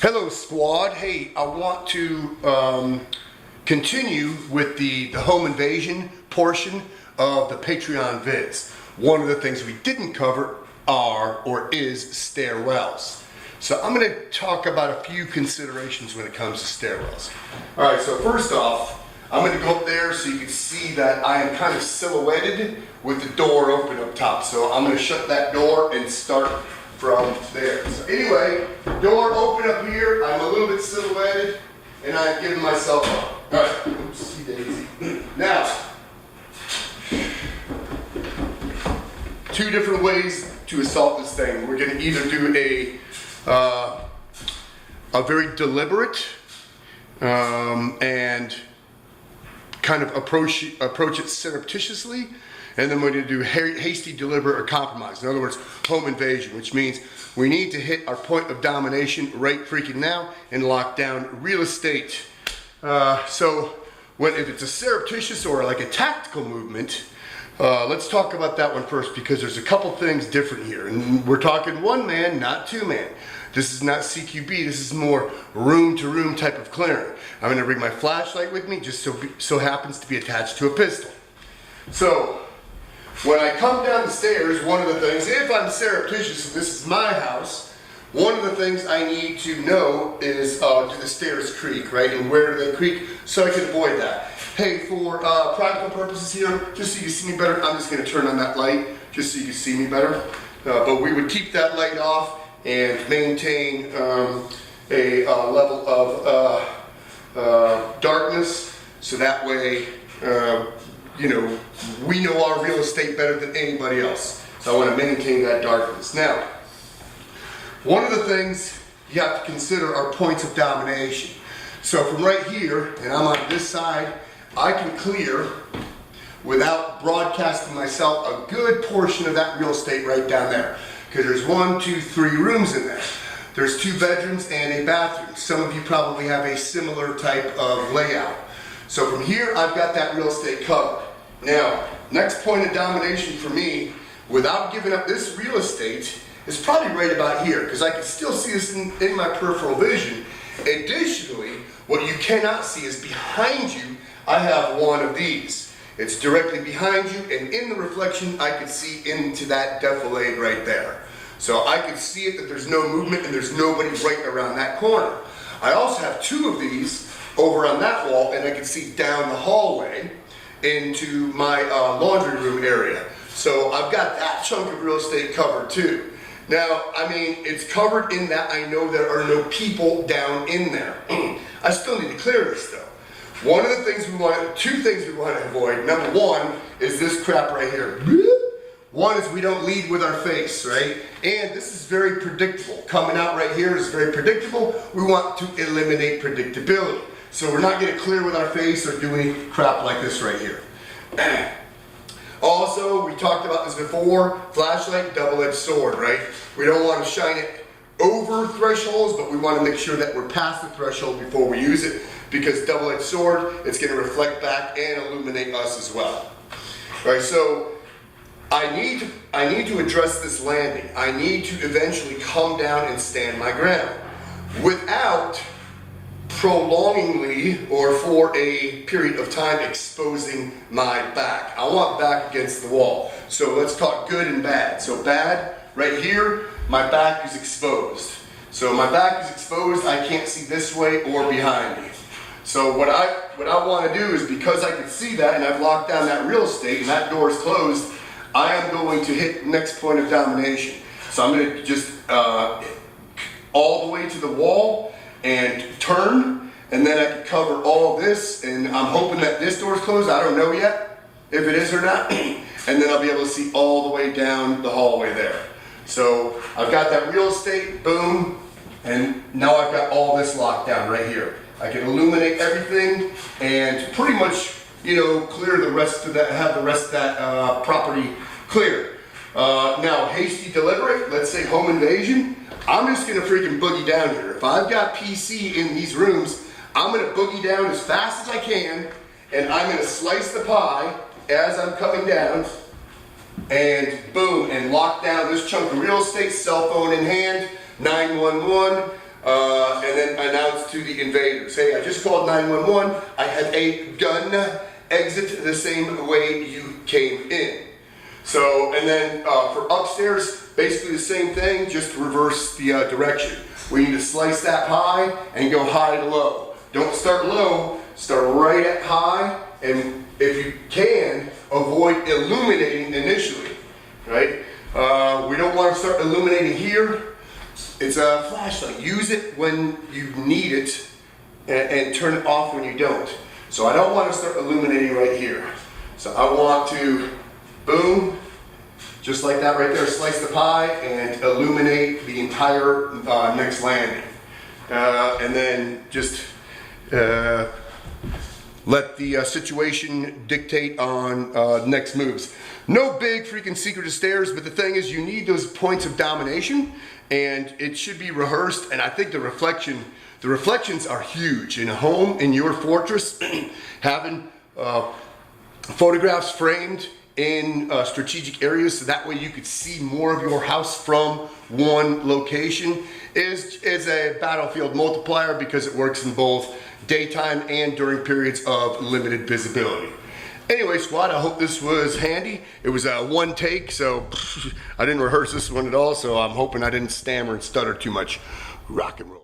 Hello squad. Hey, I want to continue with the home invasion portion of the Patreon vids. One of the things we didn't cover is stairwells. So I'm going to talk about a few considerations when it comes to stairwells. Alright, so first off, I'm going to go up there so you can see that I am kind of silhouetted with the door open up top. So I'm going to shut that door and start from there. So anyway, door open up here, I'm a little bit silhouetted, and I've given myself up. Alright, oopsie daisy. Now, two different ways to assault this thing. We're going to either do a very deliberate and kind of approach it surreptitiously, and then we're going to do hasty, deliberate, or compromise. In other words, home invasion, which means we need to hit our point of domination right freaking now and lock down real estate. So if it's a surreptitious or like a tactical movement, let's talk about that one first, because there's a couple things different here. And we're talking one man, not two man. This is not CQB, this is more room to room type of clearing. I'm gonna bring my flashlight with me, just so happens to be attached to a pistol. So, when I come down the stairs, one of the things, if I'm surreptitious and this is my house, one of the things I need to know is, do the stairs creak, right? And where do they creak, so I can avoid that. Hey, for practical purposes here, just so you can see me better, I'm just gonna turn on that light, just so you can see me better. But we would keep that light off and maintain a level of darkness, so that way, we know our real estate better than anybody else. So I want to maintain that darkness. Now, one of the things you have to consider are points of domination. So from right here, and I'm on this side, I can clear, without broadcasting myself, a good portion of that real estate right down there. Because there's 1, 2, 3 rooms in there. There's 2 bedrooms and a bathroom. Some of you probably have a similar type of layout. So from here, I've got that real estate covered. Now, next point of domination for me, without giving up this real estate, is probably right about here, because I can still see this in my peripheral vision. Additionally, what you cannot see is behind you, I have one of these. It's directly behind you, and in the reflection, I can see into that defilade right there. So I can see it that there's no movement and there's nobody right around that corner. I also have 2 of these over on that wall, and I can see down the hallway into my laundry room area. So I've got that chunk of real estate covered too. Now, I mean, it's covered in that I know there are no people down in there. I still need to clear this though. One of the things 2 things we want to avoid. Number 1 is this crap right here. One is we don't lead with our face, right? And this is very predictable. Coming out right here is very predictable. We want to eliminate predictability. So we're not going to clear with our face or do any crap like this right here. Also, we talked about this before, flashlight, double-edged sword, right? We don't want to shine it over thresholds, but we want to make sure that we're past the threshold before we use it, because double-edged sword, it's going to reflect back and illuminate us as well. All right, so I need to address this landing. I need to eventually come down and stand my ground without prolongingly or for a period of time exposing my back. I want back against the wall. So let's talk good and bad. So bad, right here, my back is exposed. So my back is exposed, I can't see this way or behind me. So what I want to do is, because I can see that and I've locked down that real estate and that door is closed, I am going to hit next point of domination. So I'm going to just all the way to the wall and turn, and then I can cover all this, and I'm hoping that this door is closed. I don't know yet if it is or not. And then I'll be able to see all the way down the hallway there. So I've got that real estate, boom, and now I've got all this locked down right here. I can illuminate everything and pretty much, clear the rest of that, have the rest of that property clear. Now, hasty deliberate, let's say home invasion. I'm just gonna freaking boogie down here. If I've got PC in these rooms, I'm gonna boogie down as fast as I can, and I'm gonna slice the pie as I'm coming down, and boom, and lock down this chunk of real estate, cell phone in hand, 911, and then announce to the invaders, hey, I just called 911, I have a gun, exit the same way you came in. So, and then for upstairs, basically the same thing, just reverse the direction. We need to slice that pie and go high to low. Don't start low, start right at high, and if you can, avoid illuminating initially, right? We don't want to start illuminating here. It's a flashlight. Use it when you need it and turn it off when you don't. So I don't want to start illuminating right here. So I want to, boom, just like that right there, slice the pie and illuminate the entire next landing. And then just let the situation dictate on next moves. No big freaking secret of stairs, but the thing is you need those points of domination, and it should be rehearsed. And I think the reflections are huge. In a home, in your fortress, having photographs framed in strategic areas so that way you could see more of your house from one location is a battlefield multiplier, because it works in both daytime and during periods of limited visibility. Anyway, squad, I hope this was handy. It was a one take, so I didn't rehearse this one at all, so I'm hoping I didn't stammer and stutter too much. Rock and roll.